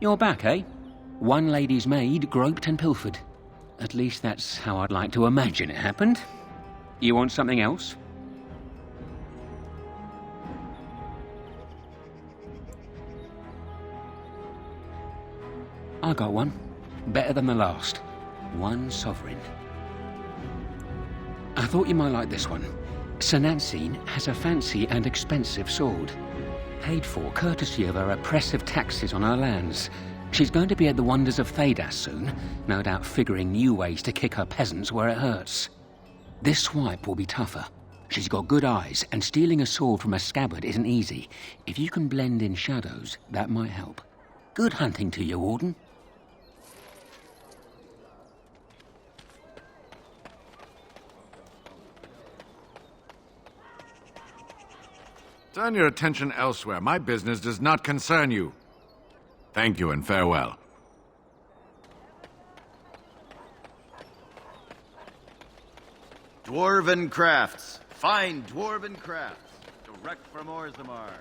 You're back, eh? One lady's maid groped and pilfered. At least that's how I'd like to imagine it happened. You want something else? I got one. Better than the last. 1 sovereign. I thought you might like this one. Sir Nancine has a fancy and expensive sword. Paid for courtesy of her oppressive taxes on her lands. She's going to be at the wonders of Thedas soon, no doubt figuring new ways to kick her peasants where it hurts. This swipe will be tougher. She's got good eyes, and stealing a sword from a scabbard isn't easy. If you can blend in shadows, that might help. Good hunting to you, Warden. Turn your attention elsewhere. My business does not concern you. Thank you and farewell. Dwarven crafts. Fine dwarven crafts. Direct from Orzammar.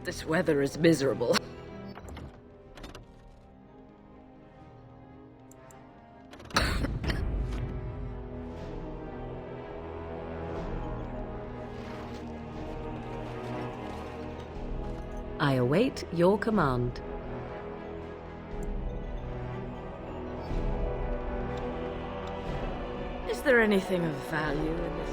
This weather is miserable. I await your command. Is there anything of value in this?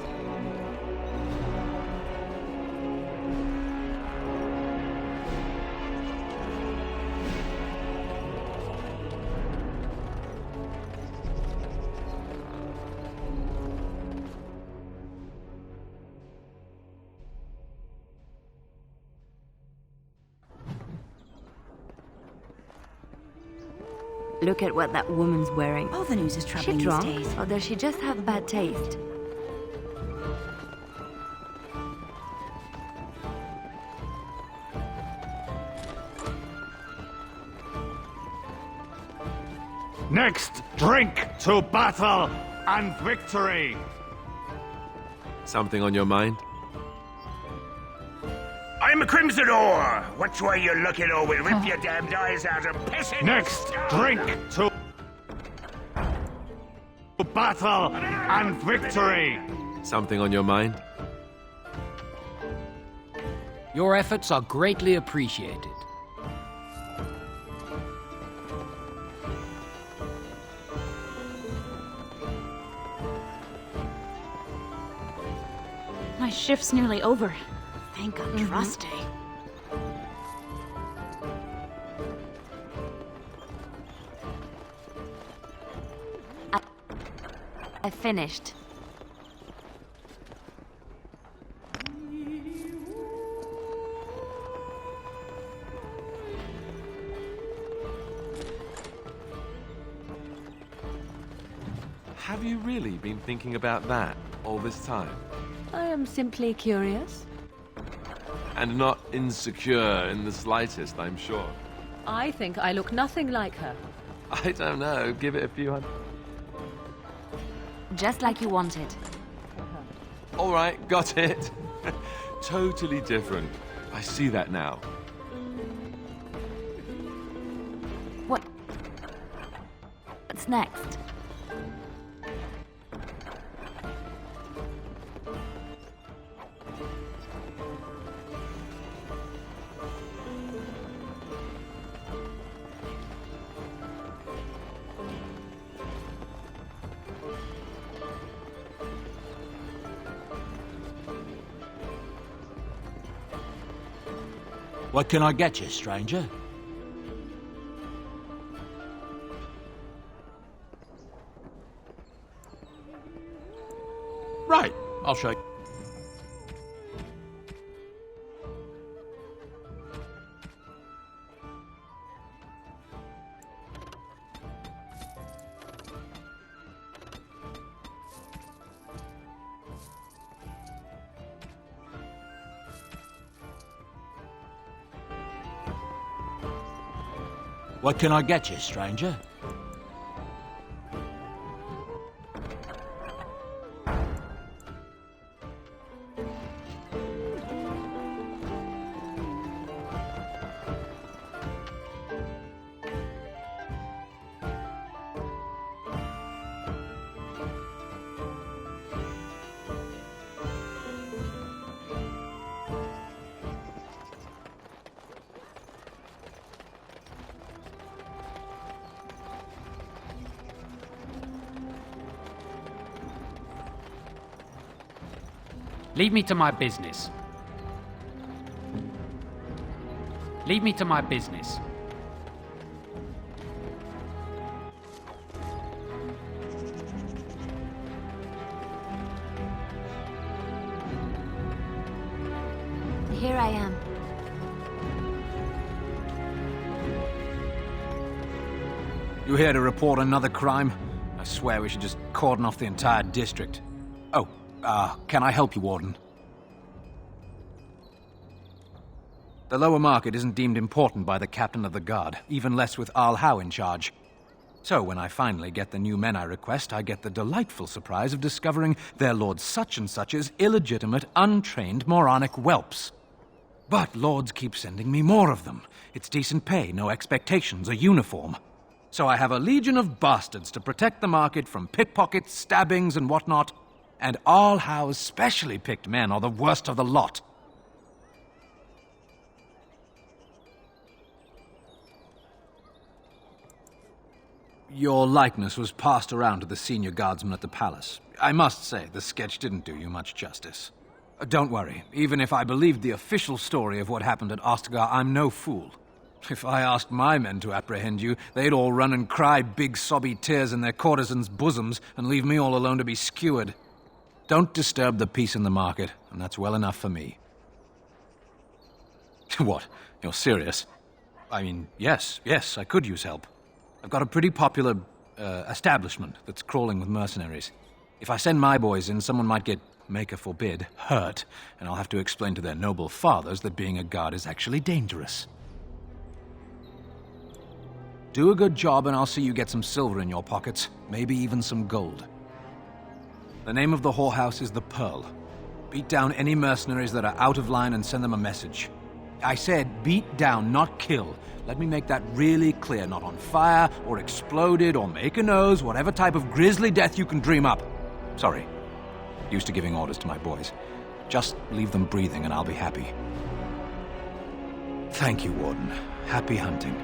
Look at what that woman's wearing. All the news is Is she troubling these drunk, days. or does she just have bad taste? Next, drink to battle and victory! Something on your mind? I'm a Crimsonor! Which way you looking, or we'll rip your damned eyes out and piss in Next, drink to battle and victory! Something on your mind? Your efforts are greatly appreciated. My shift's nearly over. Thank God, Trust Day. I finished. Have you really been thinking about that all this time? I am simply curious. And not insecure in the slightest, I'm sure. I think I look nothing like her. I don't know, give it a few hundred. Just like you wanted. All right, got it. Totally different. I see that now. What's next? What can I get you, stranger? Right, I'll show you. What can I get you, stranger? Leave me to my business. Leave me to my business. Here I am. You here to report another crime? I swear we should just cordon off the entire district. Oh, can I help you, Warden? The lower market isn't deemed important by the captain of the guard, even less with Al Howe in charge. So when I finally get the new men I request, I get the delightful surprise of discovering their Lord Such-and-Such's illegitimate, untrained, moronic whelps. But lords keep sending me more of them. It's decent pay, no expectations, a uniform. So I have a legion of bastards to protect the market from pickpockets, stabbings, and whatnot. And Al Howe's specially picked men are the worst of the lot. Your likeness was passed around to the senior guardsman at the palace. I must say, the sketch didn't do you much justice. Don't worry, even if I believed the official story of what happened at Ostagar, I'm no fool. If I asked my men to apprehend you, they'd all run and cry big sobby tears in their courtesans' bosoms and leave me all alone to be skewered. Don't disturb the peace in the market, and that's well enough for me. What? You're serious? I mean, yes, I could use help. I've got a pretty popular, establishment that's crawling with mercenaries. If I send my boys in, someone might get, maker forbid, hurt, and I'll have to explain to their noble fathers that being a guard is actually dangerous. Do a good job and I'll see you get some silver in your pockets, maybe even some gold. The name of the whorehouse is the Pearl. Beat down any mercenaries that are out of line and send them a message. I said beat down, not kill. Let me make that really clear. Not on fire, or exploded, or make a nose, whatever type of grisly death you can dream up. Sorry. Used to giving orders to my boys. Just leave them breathing and I'll be happy. Thank you, Warden. Happy hunting.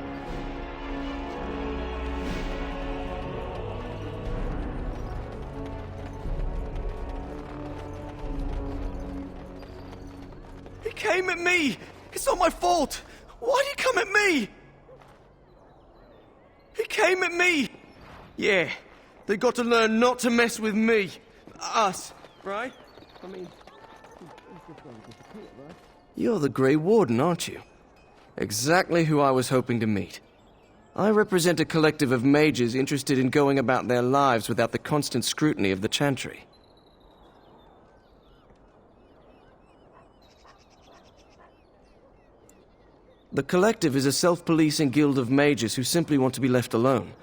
He came at me! It's not my fault! Why'd he come at me? He came at me! Yeah, they got to learn not to mess with me. Us, right? I mean... You're the Grey Warden, aren't you? Exactly who I was hoping to meet. I represent a collective of mages interested in going about their lives without the constant scrutiny of the Chantry. The Collective is a self-policing guild of mages who simply want to be left alone.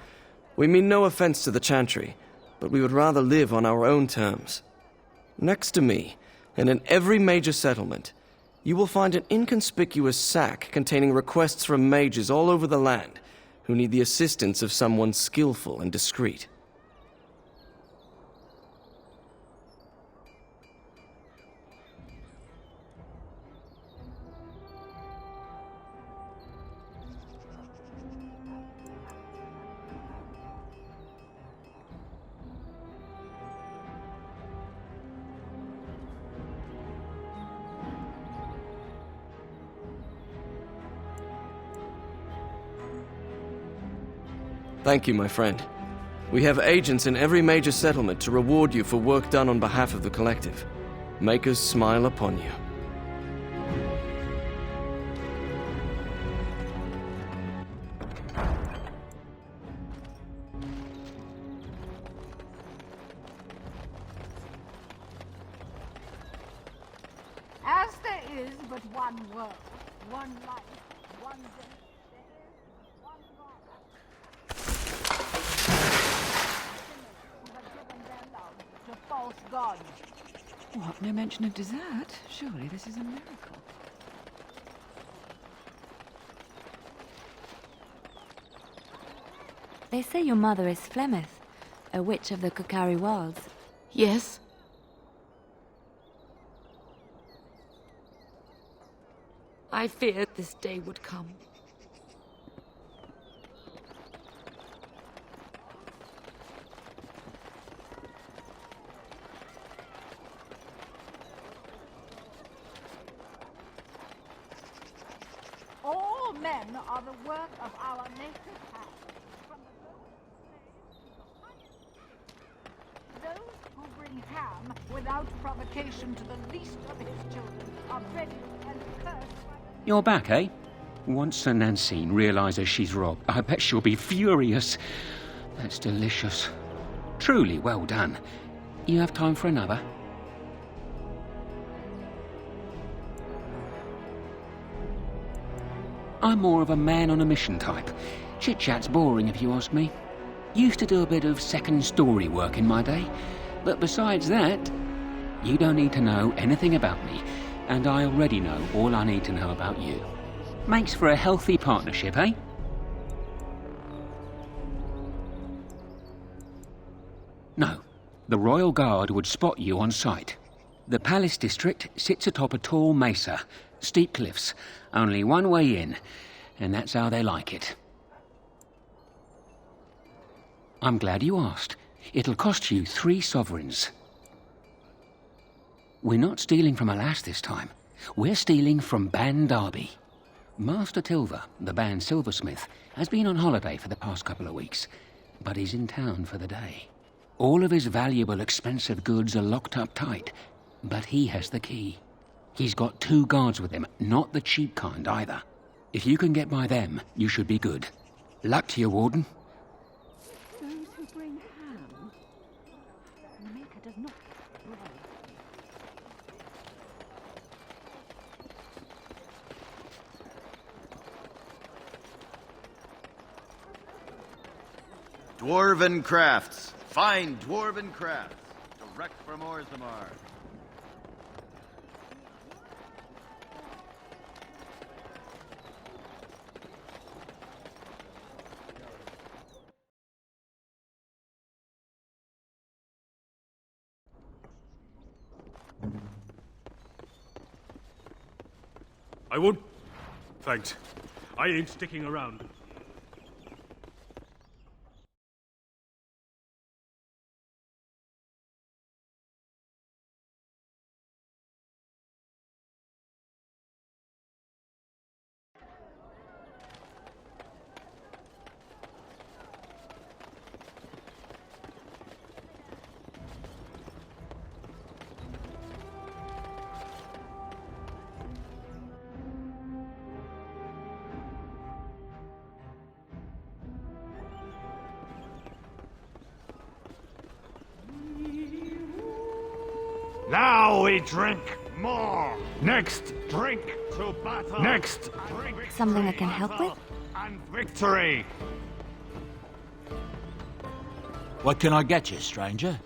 We mean no offense to the Chantry, but we would rather live on our own terms. Next to me, and in every major settlement, you will find an inconspicuous sack containing requests from mages all over the land who need the assistance of someone skillful and discreet. Thank you, my friend. We have agents in every major settlement to reward you for work done on behalf of the Collective. Make us smile upon you. As there is but one world, one life, one day, there is one God. Who have given their love to false gods. What? No mention of dessert? Surely this is a miracle. They say your mother is Flemeth, a witch of the Kokari Wilds. Yes? I feared this day would come. All men are the work of our native hand. From the lowest slaves to the highest. Those who bring ham without provocation to the least of his children are ready and cursed. You're back, eh? Once Sir Nancine realizes she's robbed, I bet she'll be furious. That's delicious. Truly well done. You have time for another? I'm more of a man on a mission type. Chit-chat's boring if you ask me. Used to do a bit of second story work in my day. But besides that, you don't need to know anything about me. And I already know all I need to know about you. Makes for a healthy partnership, eh? No. The Royal Guard would spot you on sight. The Palace District sits atop a tall mesa. Steep cliffs. Only one way in. And that's how they like it. I'm glad you asked. It'll cost you 3 sovereigns. We're not stealing from a lass this time. We're stealing from Ban Derby. Master Tilver, the band silversmith, has been on holiday for the past couple of weeks, but he's in town for the day. All of his valuable, expensive goods are locked up tight, but he has the key. He's got 2 guards with him, not the cheap kind either. If you can get by them, you should be good. Luck to you, Warden. Those who bring ham. The maker does not grow. Dwarven crafts. Fine dwarven crafts. Direct from Orzammar. I won't. Thanks. I ain't sticking around. Now we drink more. Next, drink to battle. Next, drink Something I can help with? and victory. What can I get you, stranger?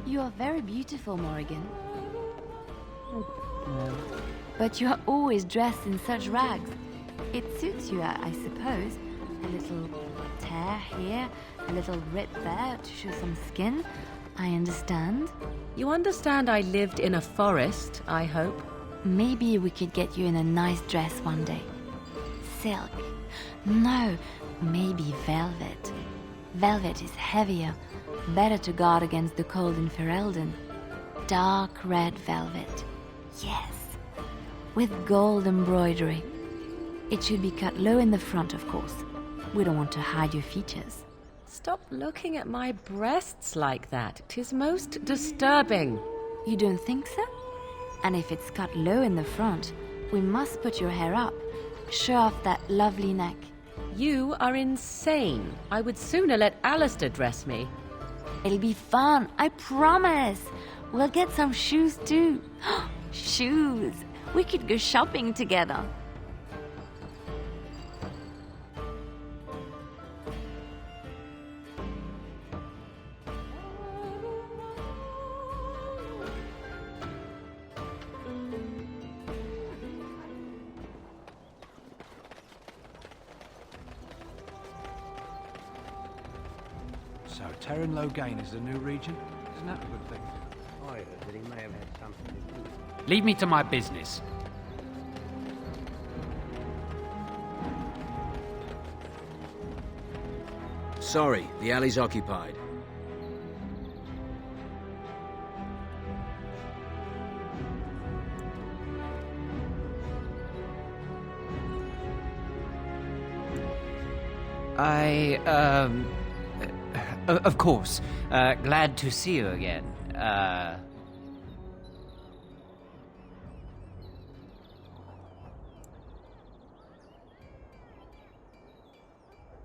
You are very beautiful, Morrigan. But you are always dressed in such rags. It suits you, I suppose. A little tear here, a little rip there to show some skin. I understand. You understand I lived in a forest, I hope? Maybe we could get you in a nice dress one day. Silk. No, maybe velvet. Velvet is heavier, better to guard against the cold in Ferelden. dark red velvet. Yes, with gold embroidery. It should be cut low in the front, of course. We don't want to hide your features. Stop looking at my breasts like that. 'Tis most disturbing. You don't think so? And if it's cut low in the front, we must put your hair up. Show off that lovely neck. You are insane. I would sooner let Alistair dress me. It'll be fun, I promise. We'll get some shoes too. Shoes! We could go shopping together. So, Terran Logain is the new regent? Isn't that a good thing? I heard that he may have had something to do with it. Leave me to my business. Sorry, the alley's occupied. Of course. Glad to see you again.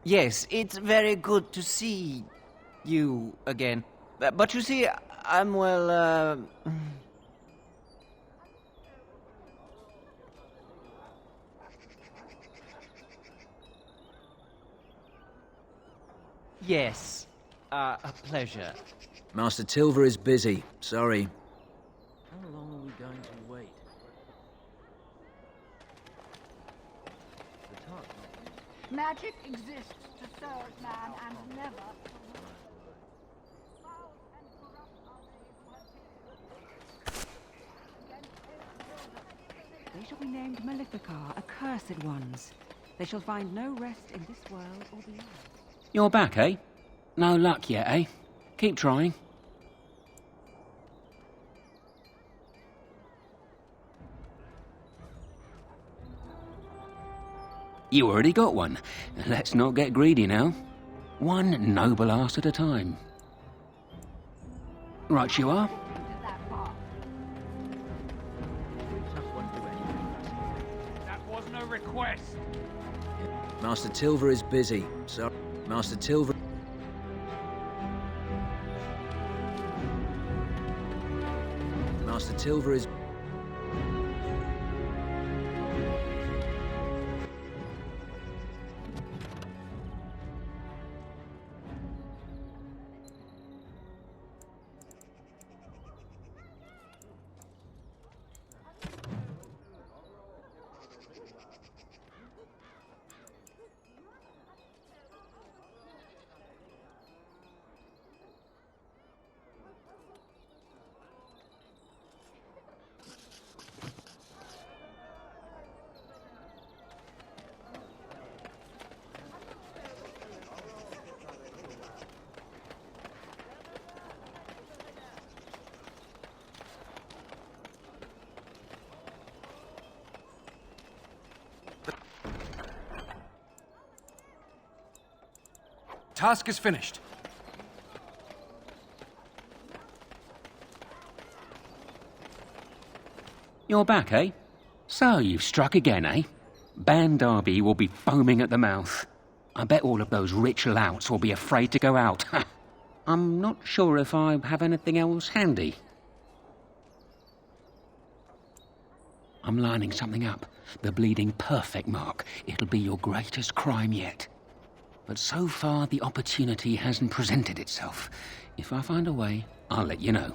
Yes, it's very good to see you again. But you see, I'm well, Yes, a pleasure. Master Tilver is busy. Sorry. How long are we going to wait? Magic exists to serve man and never. They shall be named Maleficar, accursed ones. They shall find no rest in this world or beyond. You're back, eh? No luck yet, eh? Keep trying. You already got one. Let's not get greedy now. One noble ass at a time. Right you are. That wasn't a request. Master Tilver is busy. Sorry. Master Tilver... Master Tilver is... Task is finished. You're back, eh? So you've struck again, eh? Ban Derby will be foaming at the mouth. I bet all of those rich louts will be afraid to go out. I'm not sure if I have anything else handy. I'm lining something up. The bleeding perfect mark. It'll be your greatest crime yet. But so far, the opportunity hasn't presented itself. If I find a way, I'll let you know.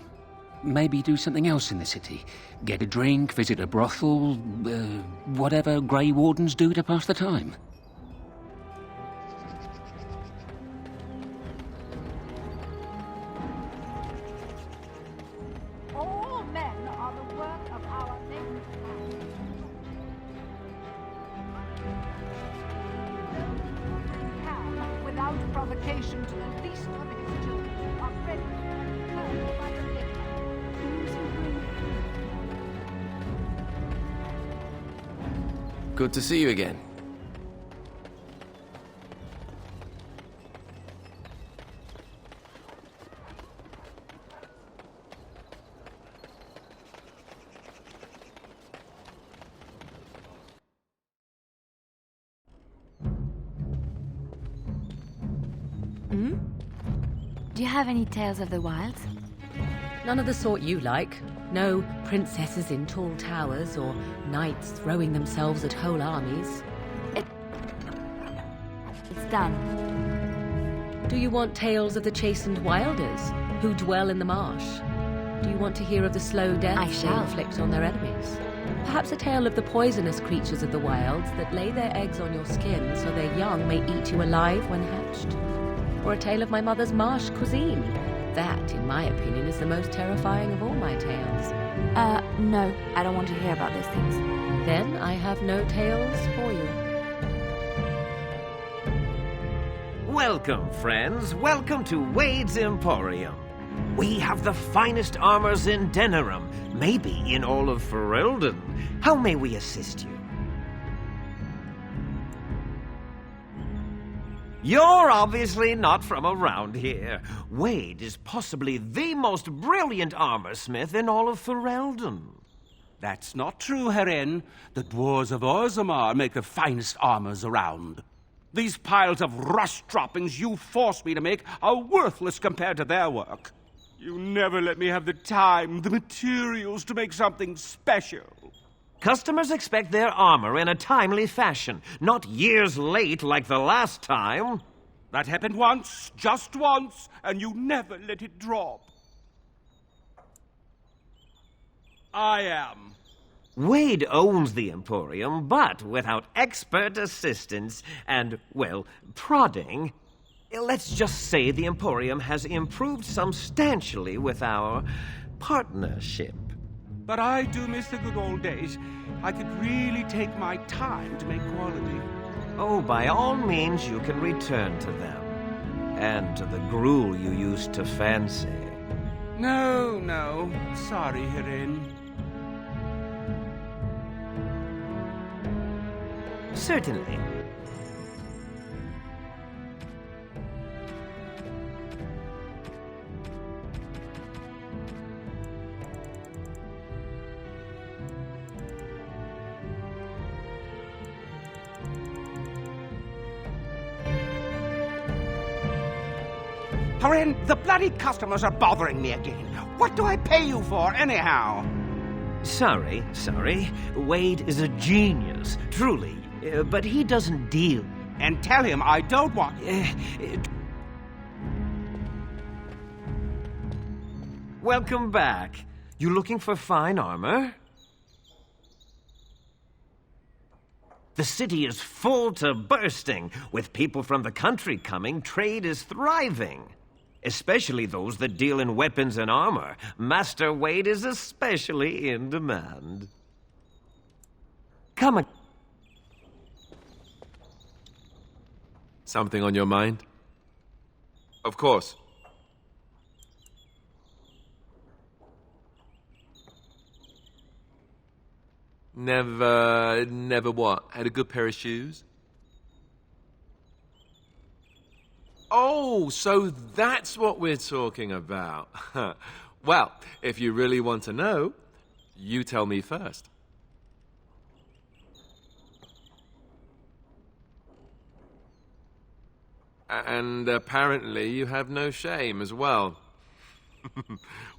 Maybe do something else in the city. Get a drink, visit a brothel, whatever Grey Wardens do to pass the time. All men are the work of our nameless man. Can, without provocation to the least of his children, are ready to be turned by the victor. Whose Good to see you again. Do you have any tales of the wilds? None of the sort you like. No princesses in tall towers or knights throwing themselves at whole armies. It's done. Do you want tales of the chastened wilders who dwell in the marsh? Do you want to hear of the slow deaths they inflict on their enemies? Perhaps a tale of the poisonous creatures of the wilds that lay their eggs on your skin so their young may eat you alive when hatched? Or a tale of my mother's marsh cuisine? That, in my opinion, is the most terrifying of all my tales. No, I don't want to hear about those things. Then I have no tales for you. Welcome, friends. Welcome to Wade's Emporium. We have the finest armors in Denerim, maybe in all of Ferelden. How may we assist you? You're obviously not from around here. Wade is possibly the most brilliant armorsmith in all of Ferelden. That's not true, Herin. The dwarves of Orzammar make the finest armors around. These piles of rust droppings you force me to make are worthless compared to their work. You never let me have the time, the materials to make something special. Customers expect their armor in a timely fashion, not years late like the last time. That happened once, just once, and you never let it drop. I am. Wade owns the Emporium, but without expert assistance and, well, prodding, let's just say the Emporium has improved substantially with our partnership. But I do miss the good old days. I could really take my time to make quality. Oh, by all means, you can return to them. And to the gruel you used to fancy. No. Sorry, Herin. Certainly. Herin, the bloody customers are bothering me again. What do I pay you for, anyhow? Sorry. Wade is a genius, truly. But he doesn't deal. And tell him I don't want... Welcome back. You looking for fine armor? The city is full to bursting. With people from the country coming, trade is thriving. Especially those that deal in weapons and armor. Master Wade is especially in demand. Come on. Something on your mind? Of course. Never what? Had a good pair of shoes? Oh, so that's what we're talking about. Well, if you really want to know, you tell me first. And apparently you have no shame as well.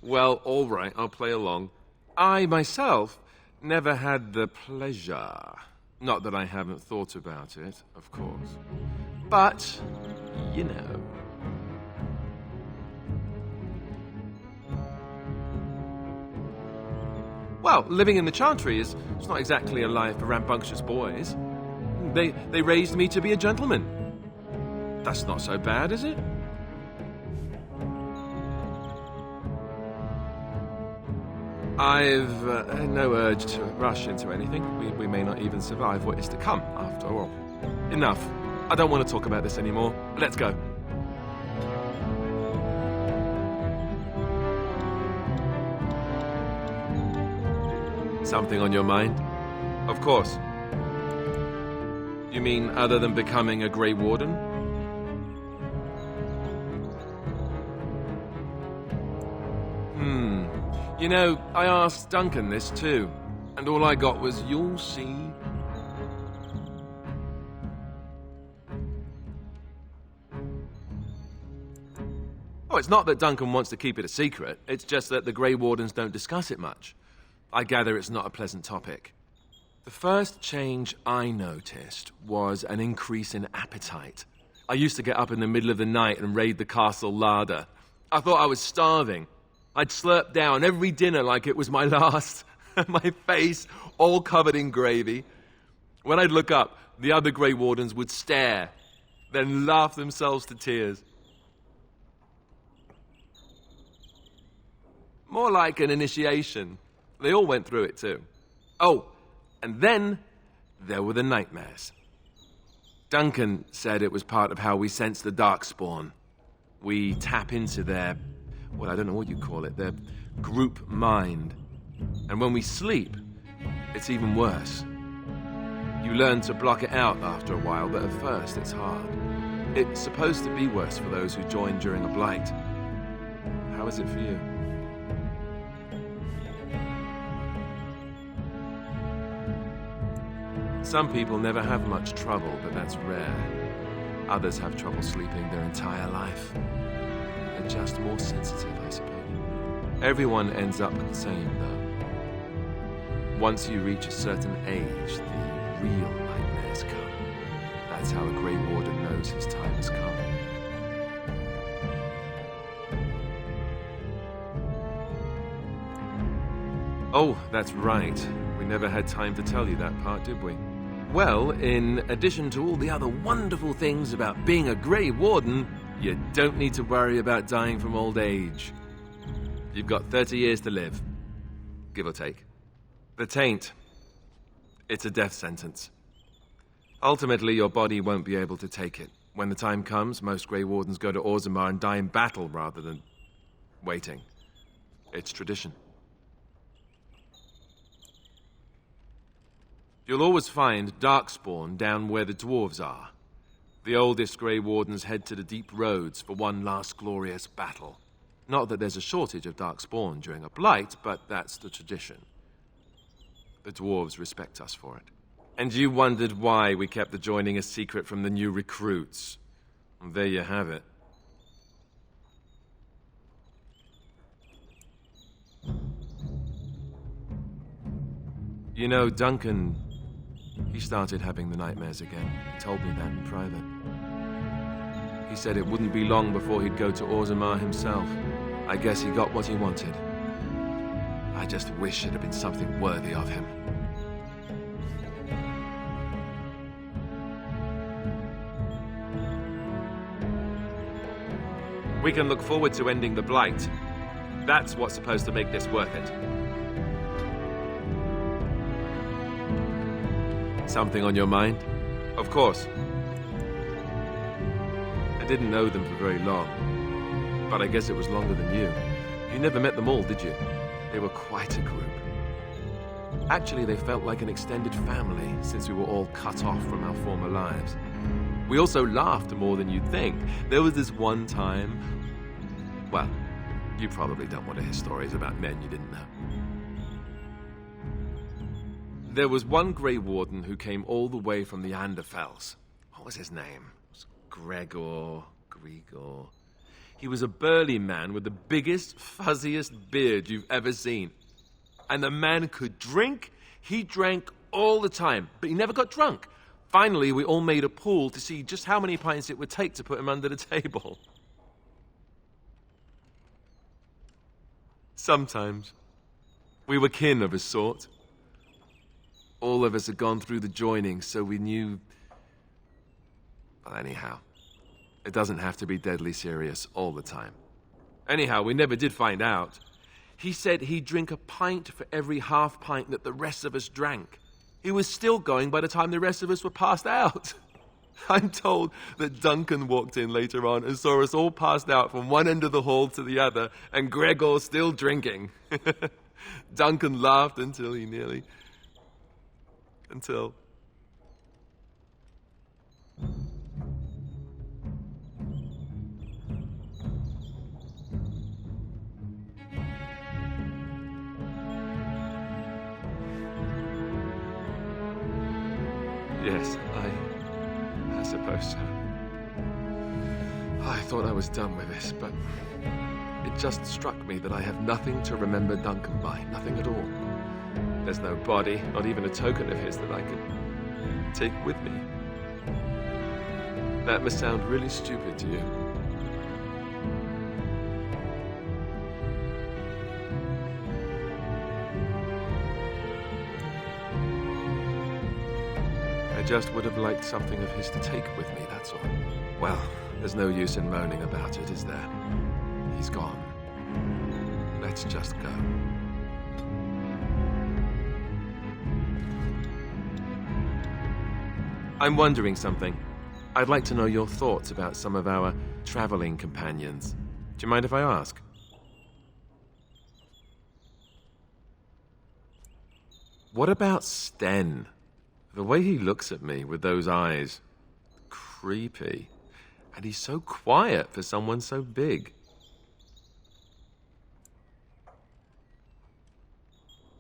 Well, all right, I'll play along. I, myself, never had the pleasure. Not that I haven't thought about it, of course. But, you know. Well, living in the Chantry is not exactly a life for rambunctious boys. They raised me to be a gentleman. That's not so bad, is it? I've no urge to rush into anything. We may not even survive what is to come, after all. Enough. I don't want to talk about this anymore. Let's go. Something on your mind? Of course. You mean other than becoming a Grey Warden? You know, I asked Duncan this too, and all I got was, "You'll see." Oh, it's not that Duncan wants to keep it a secret. It's just that the Grey Wardens don't discuss it much. I gather it's not a pleasant topic. The first change I noticed was an increase in appetite. I used to get up in the middle of the night and raid the castle larder. I thought I was starving. I'd slurp down every dinner like it was my last. My face all covered in gravy. When I'd look up, the other Grey Wardens would stare, then laugh themselves to tears. More like an initiation. They all went through it too. Oh, and then there were the nightmares. Duncan said it was part of how we sense the Darkspawn. We tap into their, well, I don't know what you call it, their group mind. And when we sleep, it's even worse. You learn to block it out after a while, but at first it's hard. It's supposed to be worse for those who join during a blight. How is it for you? Some people never have much trouble, but that's rare. Others have trouble sleeping their entire life. They're just more sensitive, I suppose. Everyone ends up the same, though. Once you reach a certain age, the real nightmares come. That's how a Grey Warden knows his time has come. Oh, that's right. We never had time to tell you that part, did we? Well, in addition to all the other wonderful things about being a Grey Warden, you don't need to worry about dying from old age. You've got 30 years to live, give or take. The taint, it's a death sentence. Ultimately, your body won't be able to take it. When the time comes, most Grey Wardens go to Orzammar and die in battle rather than waiting. It's tradition. You'll always find Darkspawn down where the dwarves are. The oldest Grey Wardens head to the deep roads for one last glorious battle. Not that there's a shortage of Darkspawn during a blight, but that's the tradition. The dwarves respect us for it. And you wondered why we kept the joining a secret from the new recruits. And there you have it. You know, Duncan, he started having the nightmares again. He told me that in private. He said it wouldn't be long before he'd go to Orzammar himself. I guess he got what he wanted. I just wish it had been something worthy of him. We can look forward to ending the blight. That's what's supposed to make this worth it. Something on your mind? Of course. I didn't know them for very long, but I guess it was longer than you. You never met them all, did you? They were quite a group. Actually, they felt like an extended family since we were all cut off from our former lives. We also laughed more than you'd think. There was this one time... Well, you probably don't want to hear stories about men you didn't know. There was one Grey Warden who came all the way from the Anderfells. What was his name? It was Gregor. He was a burly man with the biggest, fuzziest beard you've ever seen. And the man could drink. He drank all the time, but he never got drunk. Finally, we all made a pool to see just how many pints it would take to put him under the table. Sometimes, we were kin of a sort. All of us had gone through the joining, so we knew... Well, anyhow, it doesn't have to be deadly serious all the time. Anyhow, we never did find out. He said he'd drink a pint for every half pint that the rest of us drank. He was still going by the time the rest of us were passed out. I'm told that Duncan walked in later on and saw us all passed out from one end of the hall to the other, and Gregor still drinking. Duncan laughed until he nearly... Until... Yes, I suppose so. I thought I was done with this, but it just struck me that I have nothing to remember Duncan by. Nothing at all. There's no body, not even a token of his that I could take with me. That must sound really stupid to you. I just would have liked something of his to take with me, that's all. Well, there's no use in moaning about it, is there? He's gone. Let's just go. I'm wondering something. I'd like to know your thoughts about some of our traveling companions. Do you mind if I ask? What about Sten? The way he looks at me with those eyes. Creepy. And he's so quiet for someone so big.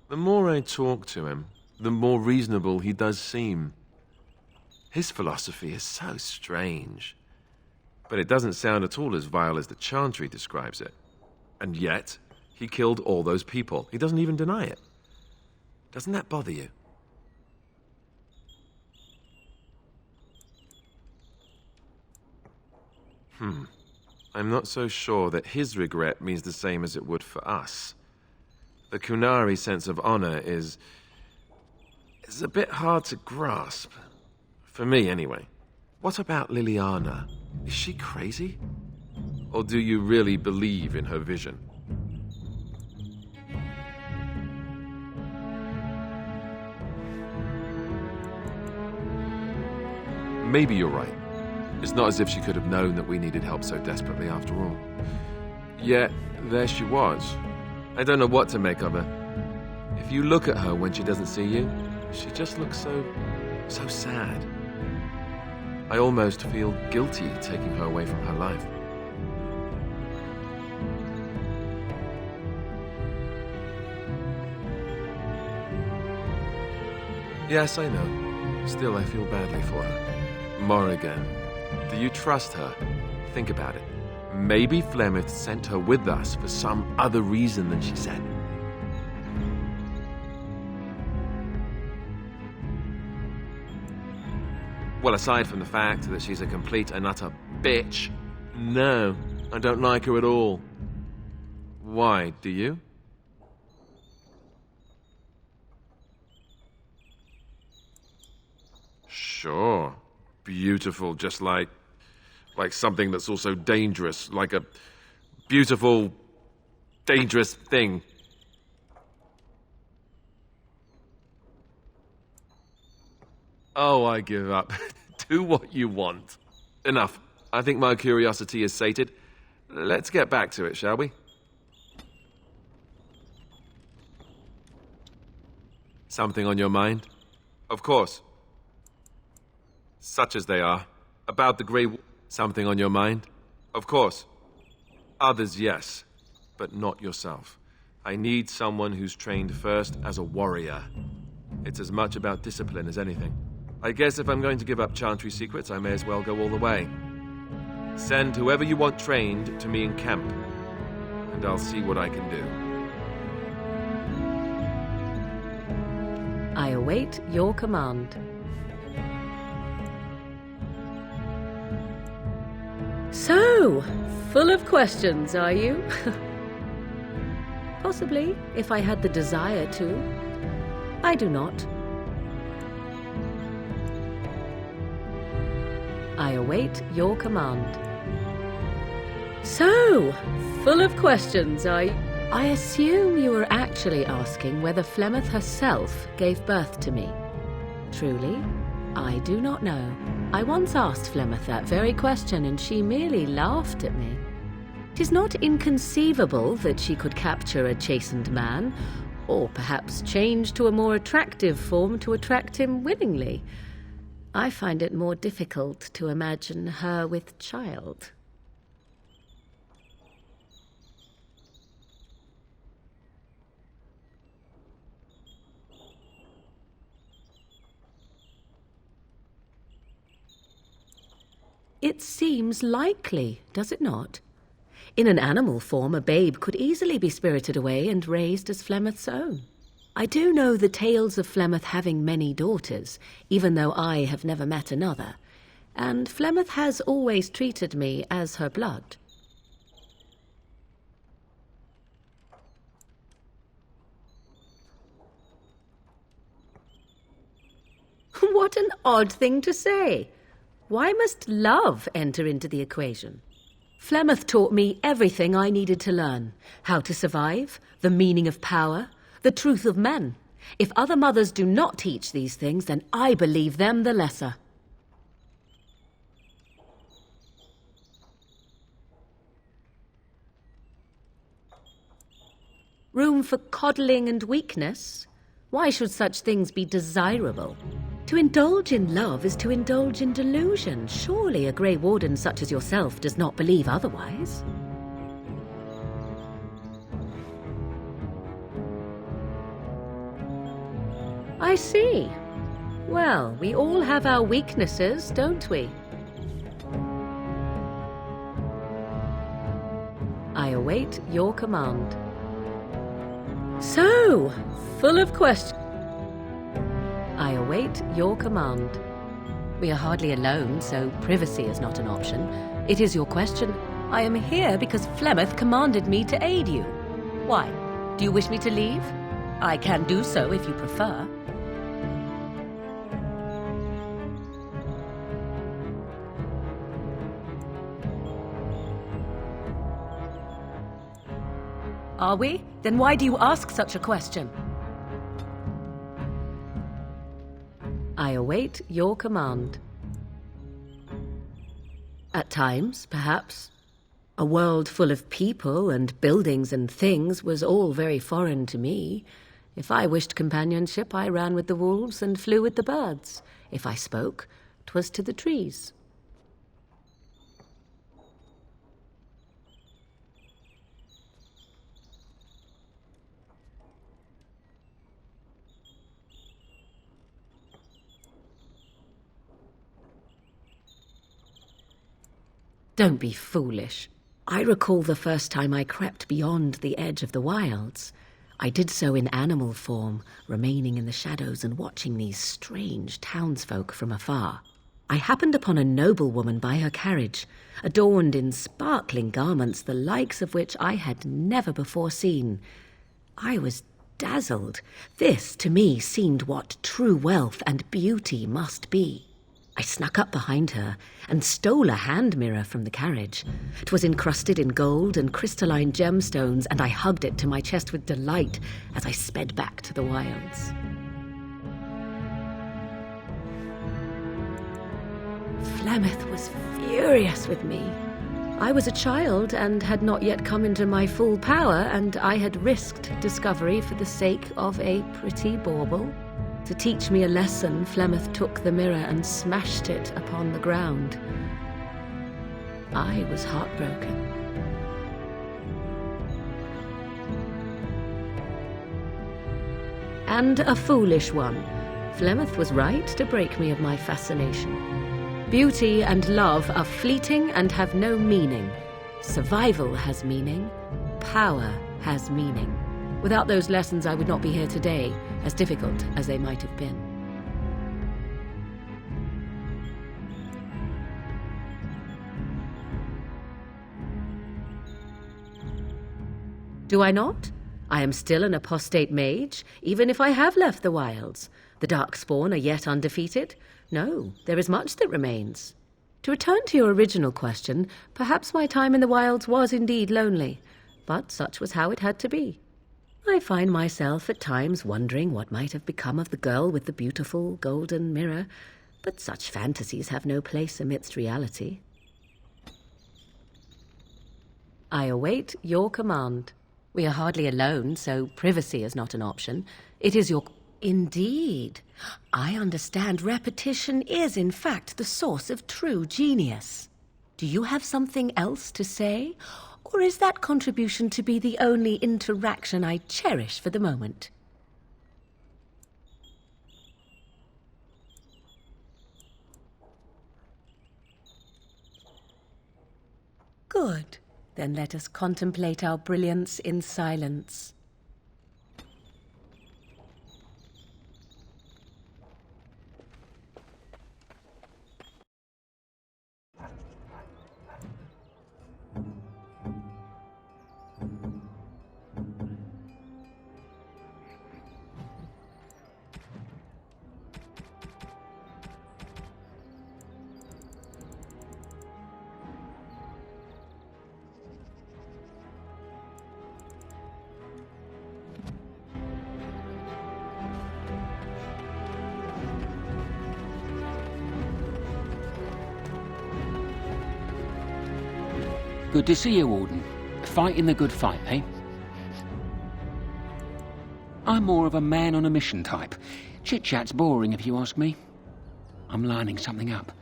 The more I talk to him, the more reasonable he does seem. His philosophy is so strange. But it doesn't sound at all as vile as the Chantry describes it. And yet, he killed all those people. He doesn't even deny it. Doesn't that bother you? I'm not so sure that his regret means the same as it would for us. The Kunari sense of honor is a bit hard to grasp. For me, anyway. What about Liliana? Is she crazy? Or do you really believe in her vision? Maybe you're right. It's not as if she could have known that we needed help so desperately after all. Yet, there she was. I don't know what to make of her. If you look at her when she doesn't see you, she just looks so sad. I almost feel guilty taking her away from her life. Yes, I know. Still, I feel badly for her. Morrigan. Do you trust her? Think about it. Maybe Flemeth sent her with us for some other reason than she said. Well, aside from the fact that she's a complete and utter bitch, no, I don't like her at all. Why, do you? Sure. Beautiful, just like something that's also dangerous, like a beautiful, dangerous thing. Oh, I give up. Do what you want. Enough. I think my curiosity is sated. Let's get back to it, shall we? Something on your mind? Of course. Such as they are. About the Grey... Something on your mind? Of course. Others, yes. But not yourself. I need someone who's trained first as a warrior. It's as much about discipline as anything. I guess if I'm going to give up Chantry secrets, I may as well go all the way. Send whoever you want trained to me in camp, and I'll see what I can do. I await your command. So, full of questions, are you? Possibly, if I had the desire to. I do not. I await your command. So, full of questions, are you? I assume you were actually asking whether Flemeth herself gave birth to me. Truly, I do not know. I once asked Flemeth that very question, and she merely laughed at me. 'Tis not inconceivable that she could capture a chastened man, or perhaps change to a more attractive form to attract him willingly. I find it more difficult to imagine her with child. It seems likely, does it not? In an animal form, a babe could easily be spirited away and raised as Flemeth's own. I do know the tales of Flemeth having many daughters, even though I have never met another, and Flemeth has always treated me as her blood. What an odd thing to say! Why must love enter into the equation? Flemeth taught me everything I needed to learn. How to survive, the meaning of power, the truth of men. If other mothers do not teach these things, then I believe them the lesser. Room for coddling and weakness? Why should such things be desirable? To indulge in love is to indulge in delusion. Surely a Grey Warden such as yourself does not believe otherwise. I see. Well, we all have our weaknesses, don't we? I await your command. So, full of questions. I await your command. We are hardly alone, so privacy is not an option. It is your question. I am here because Flemeth commanded me to aid you. Why? Do you wish me to leave? I can do so if you prefer. Are we? Then why do you ask such a question? I await your command. At times, perhaps. A world full of people and buildings and things was all very foreign to me. If I wished companionship, I ran with the wolves and flew with the birds. If I spoke, 'twas to the trees. Don't be foolish. I recall the first time I crept beyond the edge of the wilds. I did so in animal form, remaining in the shadows and watching these strange townsfolk from afar. I happened upon a noblewoman by her carriage, adorned in sparkling garments, the likes of which I had never before seen. I was dazzled. This, to me, seemed what true wealth and beauty must be. I snuck up behind her and stole a hand mirror from the carriage. 'Twas encrusted in gold and crystalline gemstones, and I hugged it to my chest with delight as I sped back to the wilds. Flemeth was furious with me. I was a child and had not yet come into my full power, and I had risked discovery for the sake of a pretty bauble. To teach me a lesson, Flemeth took the mirror and smashed it upon the ground. I was heartbroken. And a foolish one. Flemeth was right to break me of my fascination. Beauty and love are fleeting and have no meaning. Survival has meaning. Power has meaning. Without those lessons, I would not be here today, as difficult as they might have been. Do I not? I am still an apostate mage, even if I have left the wilds. The Darkspawn are yet undefeated. No, there is much that remains. To return to your original question, perhaps my time in the wilds was indeed lonely, but such was how it had to be. I find myself at times wondering what might have become of the girl with the beautiful golden mirror, but such fantasies have no place amidst reality. I await your command. We are hardly alone, so privacy is not an option. It is your... Indeed. I understand repetition is, in fact, the source of true genius. Do you have something else to say? Or is that contribution to be the only interaction I cherish for the moment? Good. Then let us contemplate our brilliance in silence. Good to see you, Warden. Fighting the good fight, eh? I'm more of a man on a mission type. Chit-chat's boring, if you ask me. I'm lining something up,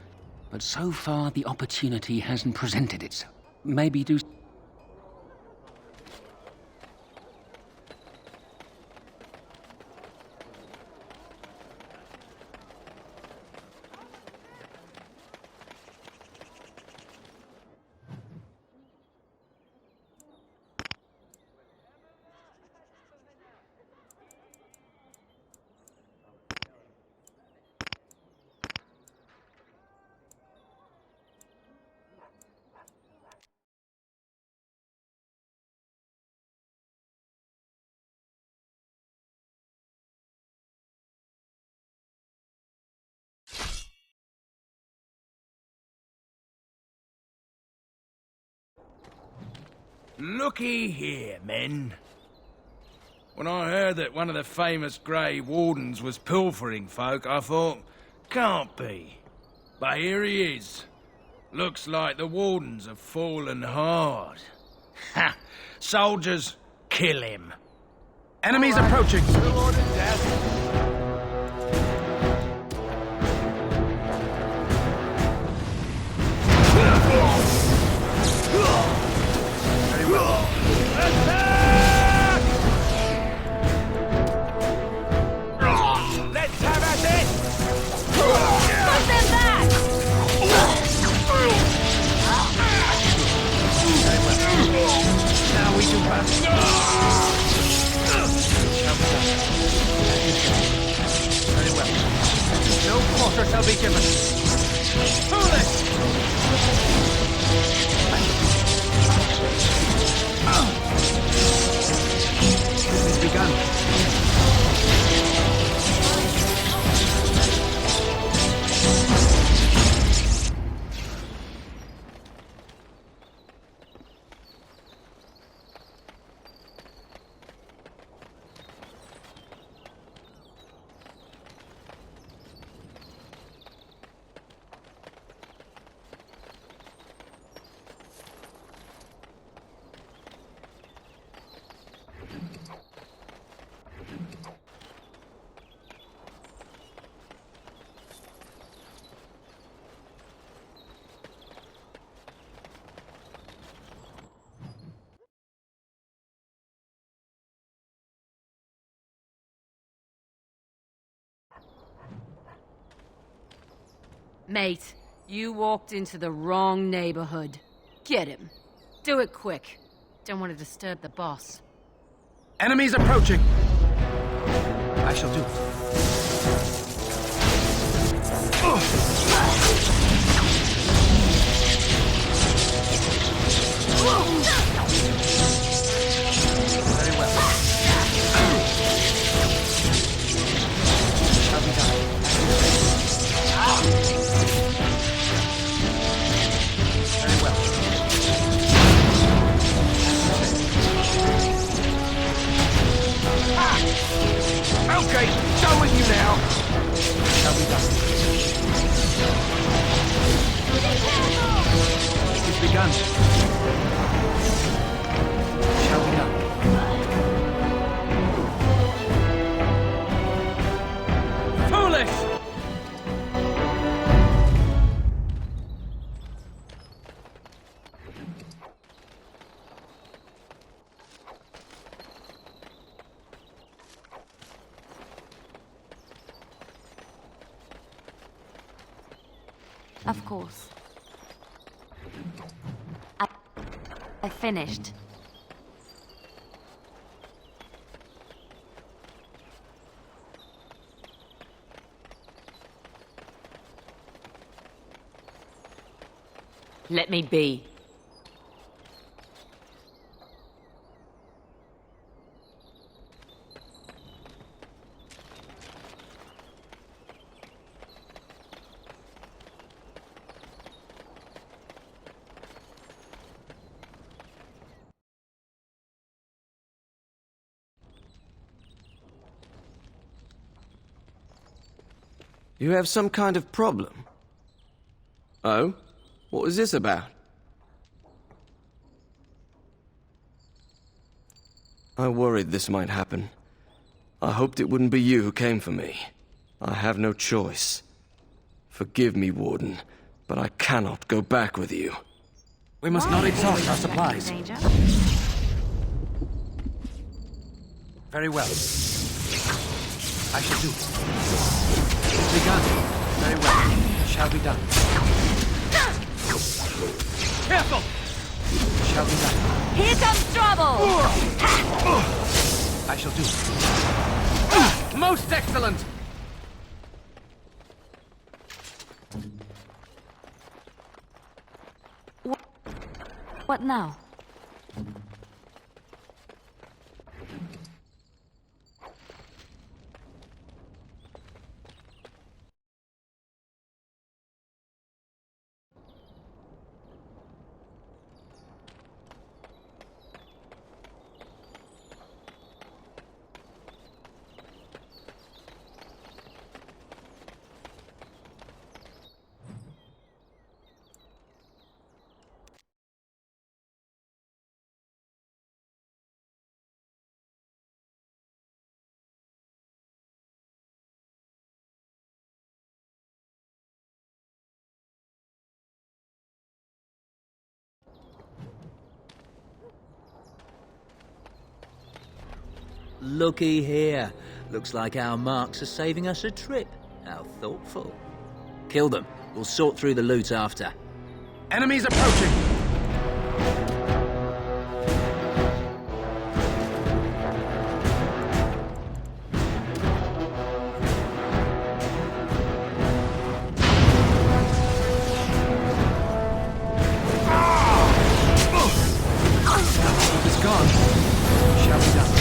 but so far the opportunity hasn't presented itself. Maybe do... Looky here, men. When I heard that one of the famous Grey Wardens was pilfering folk, I thought, can't be. But here he is. Looks like the Wardens have fallen hard. Ha! Soldiers, kill him. Enemies approaching. Let's have at it! Put them back! Now we can pass. Very well. No quarter shall be given. Foolish! This is begun. Mate, you walked into the wrong neighborhood. Get him. Do it quick. Don't want to disturb the boss. Enemies approaching. I shall do. Very well. Shall be done. Very well. Okay, done with you now. Shall be done. It is begun. Shall be done. Foolish! Of course. finished. Let me be. You have some kind of problem? Oh? What was this about? I worried this might happen. I hoped it wouldn't be you who came for me. I have no choice. Forgive me, Warden, but I cannot go back with you. We must not exhaust our supplies. Very well. I shall do it. Begun. Very well. It shall be done. Careful! It shall be done. Here comes trouble! I shall do it. Most excellent! What now? Looky here. Looks like our marks are saving us a trip. How thoughtful. Kill them. We'll sort through the loot after. Enemies approaching! It's gone. Shall be done.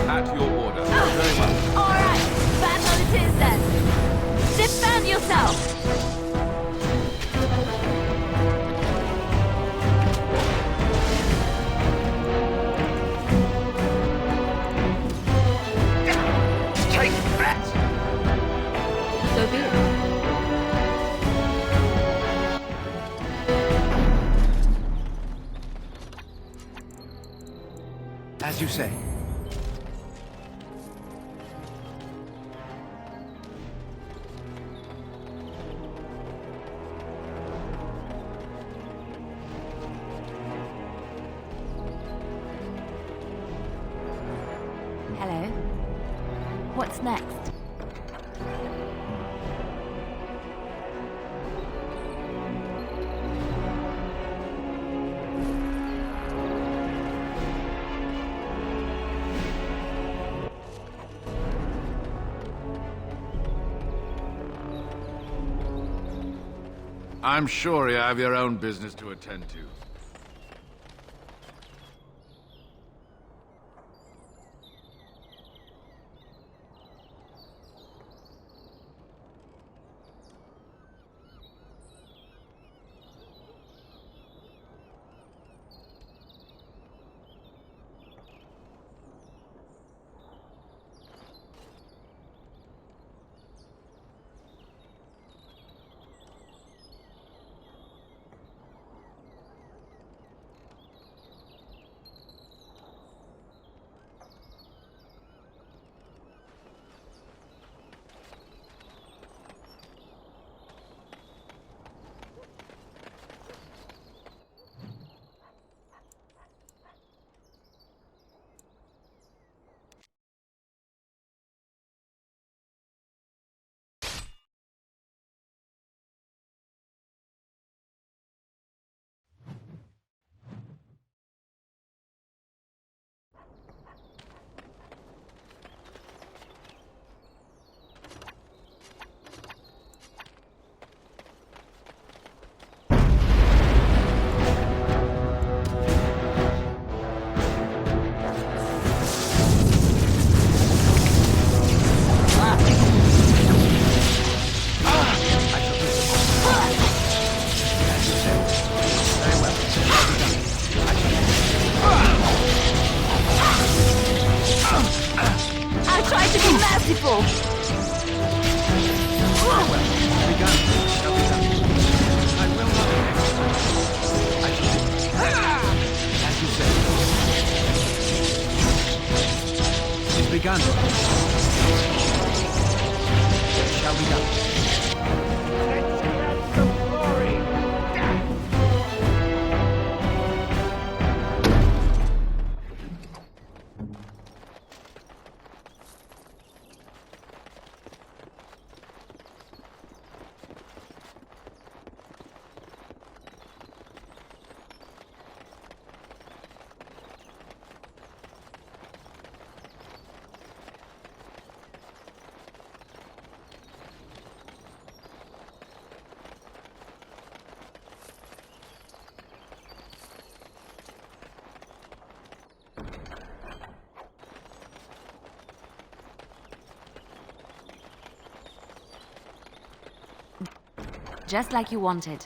At your order. Very well. All right, battle it is then. Defend yourself. Take that! So be it. As you say. Hello. What's next? I'm sure you have your own business to attend to. just like you wanted.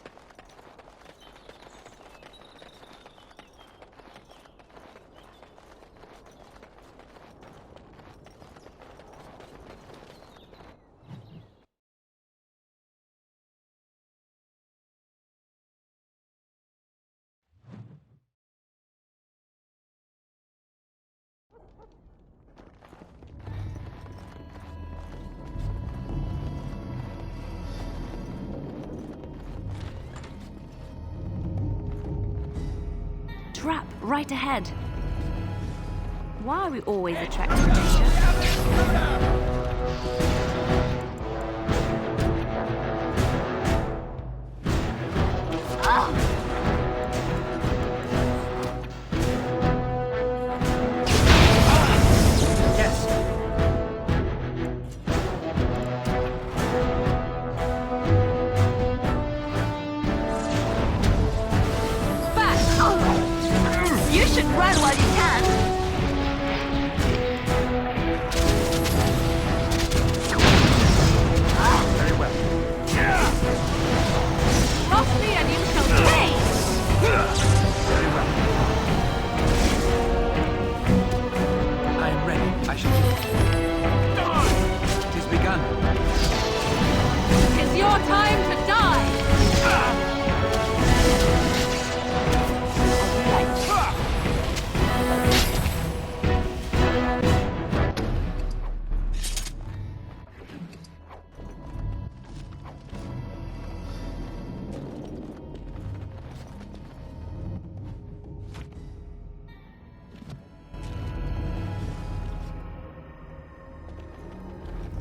Trap right ahead. Why are we always attracting danger? You should run while you can. Very well. Cross me and you shall pay! Very well. I am ready. I shall do it. It is begun. It's your time to die!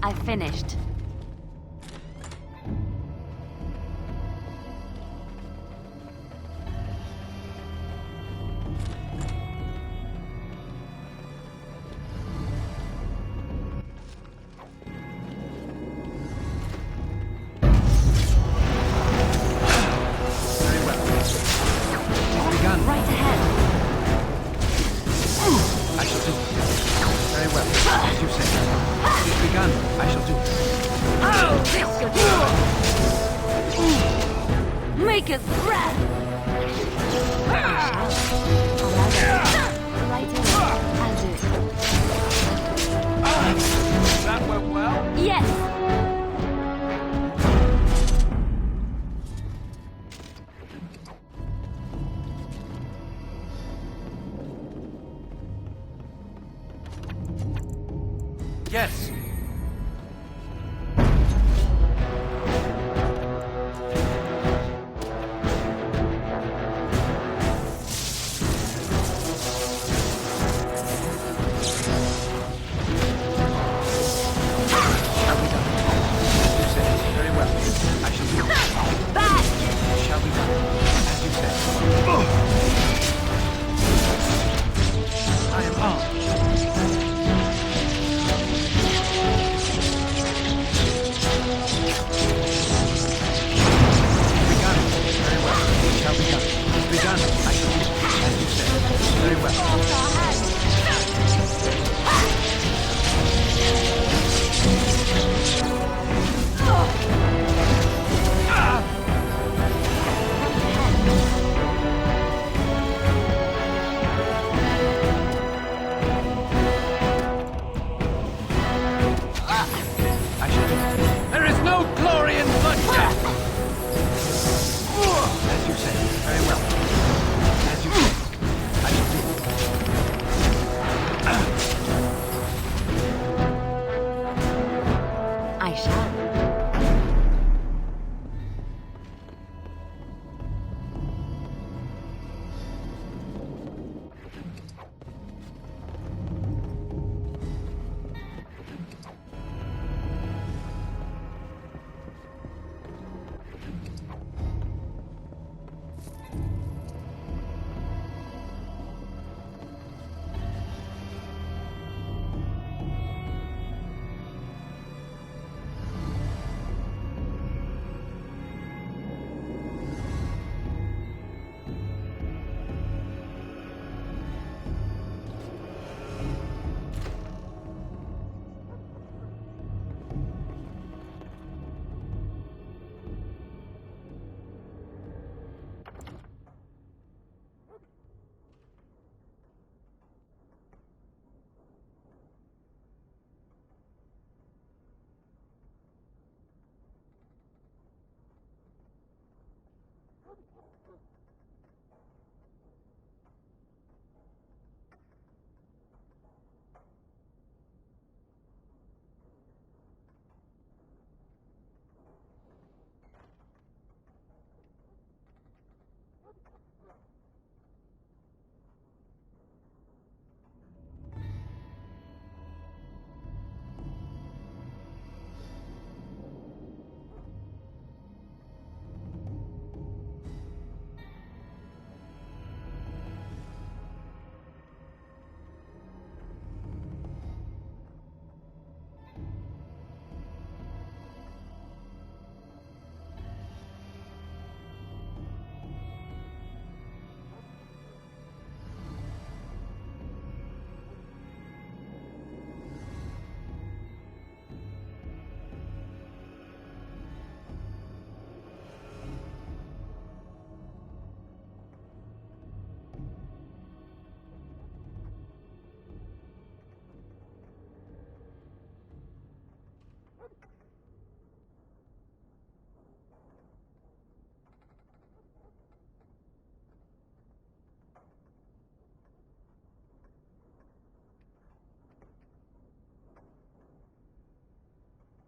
I finished. Begun. Right ahead. I shall do it. Very well. As you say. It is begun. I shall do it. Make a breath. Right ahead. I'll do it. That went well? Yes. Yes.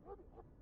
What?